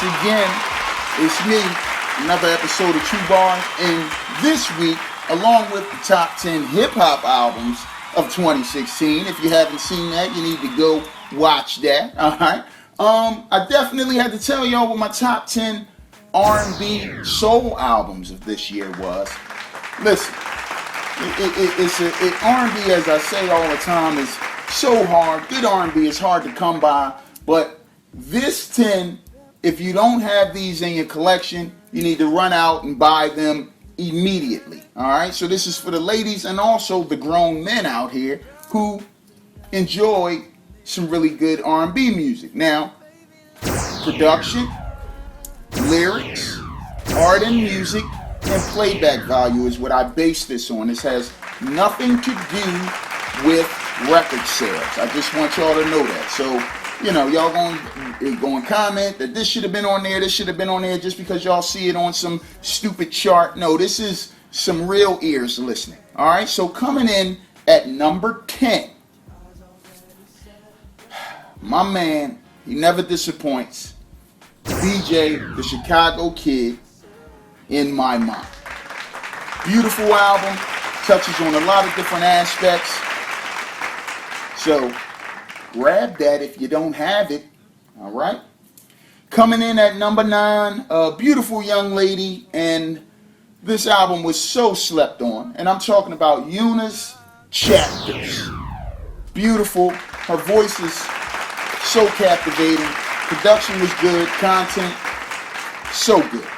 once again, it's me, another episode of True Bars, and this week, along with the top 10 hip-hop albums of 2016, if you haven't seen that, you need to go watch that, alright? I definitely had to tell y'all what my top 10 R&B soul albums of this year was. Listen, R&B, as I say all the time, is so hard. Good R&B is hard to come by, but this 10, if you don't have these in your collection, you need to run out and buy them immediately. Alright, so this is for the ladies and also the grown men out here who enjoy some really good R&B music. Now, production, lyrics, art and music, and playback value is what I base this on. This has nothing to do with record sales. I just want y'all to know that. So, you know, y'all going to comment that this should have been on there, this should have been on there just because y'all see it on some stupid chart. No, this is some real ears listening. All right, so coming in at number 10, my man, he never disappoints, DJ, the Chicago Kid, In My Mind. Beautiful album, touches on a lot of different aspects. So, grab that if you don't have it, all right? Coming in at number 9, a beautiful young lady, and this album was so slept on, and I'm talking about Eunice Chapters. Beautiful, her voice is so captivating, production was good, content, so good.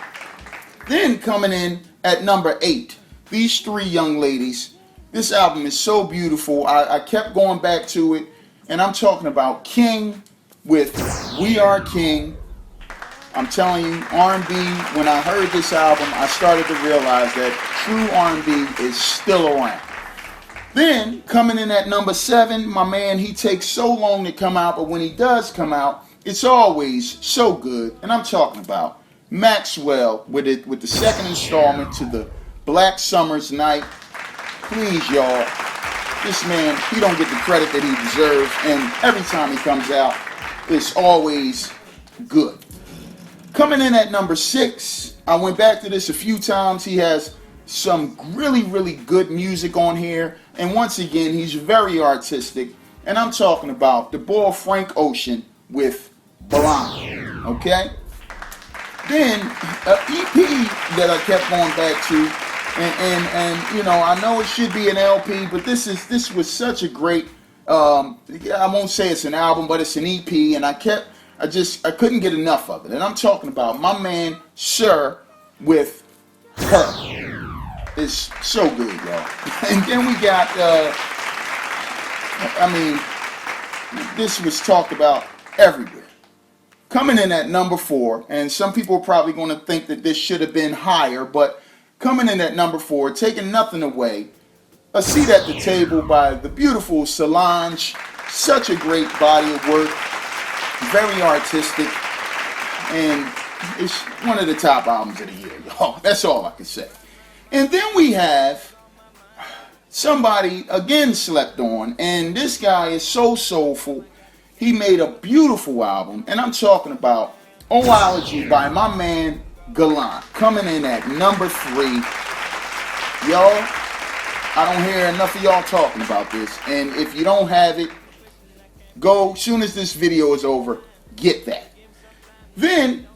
Then coming in at number 8, these 3 young ladies, this album is so beautiful, I kept going back to it, and I'm talking about King with We Are King. I'm telling you, R&B, when I heard this album, I started to realize that true R&B is still around. Then, coming in at number 7, my man, he takes so long to come out, but when he does come out, it's always so good. And I'm talking about Maxwell with the second installment to the Black Summer's Night. Please, y'all. This man, he don't get the credit that he deserves, and every time he comes out, it's always good. Coming in at number 6, I went back to this a few times. He has some really, really good music on here, and once again, he's very artistic, and I'm talking about the boy Frank Ocean with Blonde, okay? Then, an EP that I kept going back to, and you know, I know it should be an LP, but this was such a great, I won't say it's an album, but it's an EP, and I couldn't get enough of it. And I'm talking about my man Sir with Her. It's so good, y'all. And then we got, this was talked about everywhere. Coming in at number 4, and some people are probably going to think that this should have been higher, but coming in at number 4, taking nothing away, A Seat at the Table by the beautiful Solange. Such a great body of work, very artistic, and it's one of the top albums of the year, y'all. That's all I can say. And then we have somebody, again, slept on, and this guy is so soulful. He made a beautiful album, and I'm talking about Oology by my man Gallant, coming in at number 3. Y'all, I don't hear enough of y'all talking about this, and if you don't have it, go, soon as this video is over, get that. Then,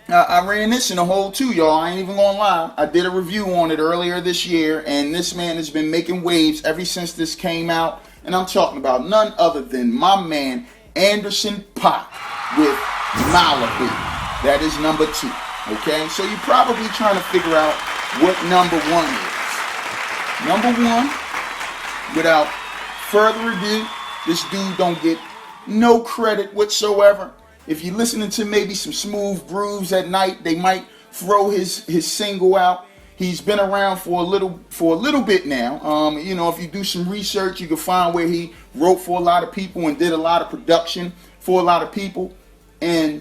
I ran this in a hole too, y'all, I ain't even gonna lie. I did a review on it earlier this year, and this man has been making waves ever since this came out, and I'm talking about none other than my man Anderson .Paak with Malibu. That is number 2. Okay, so you're probably trying to figure out what number 1 is. Number 1, without further ado, this dude don't get no credit whatsoever. If you're listening to maybe some smooth grooves at night, they might throw his single out. He's been around for a little bit now. You know, if you do some research, you can find where he wrote for a lot of people and did a lot of production for a lot of people. And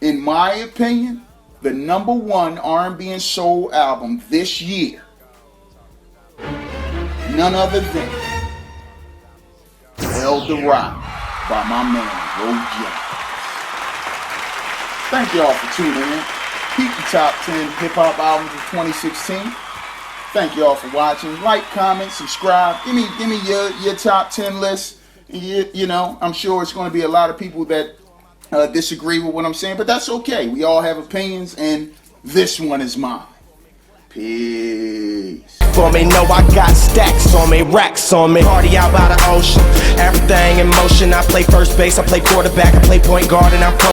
in my opinion, the number 1 R&B and soul album this year, none other than El Dorado by my man Ro James. Thank y'all for tuning in. Peep the top 10 hip-hop albums of 2016. Thank y'all for watching. Like, comment, subscribe. Give me your top 10 list. You know, I'm sure it's going to be a lot of people that disagree with what I'm saying, but that's okay. We all have opinions, and this one is mine. Peace. For me, no, I got stacks on me, racks on me. Party out by the ocean, everything in motion. I play first base, I play quarterback, I play point guard, and I'm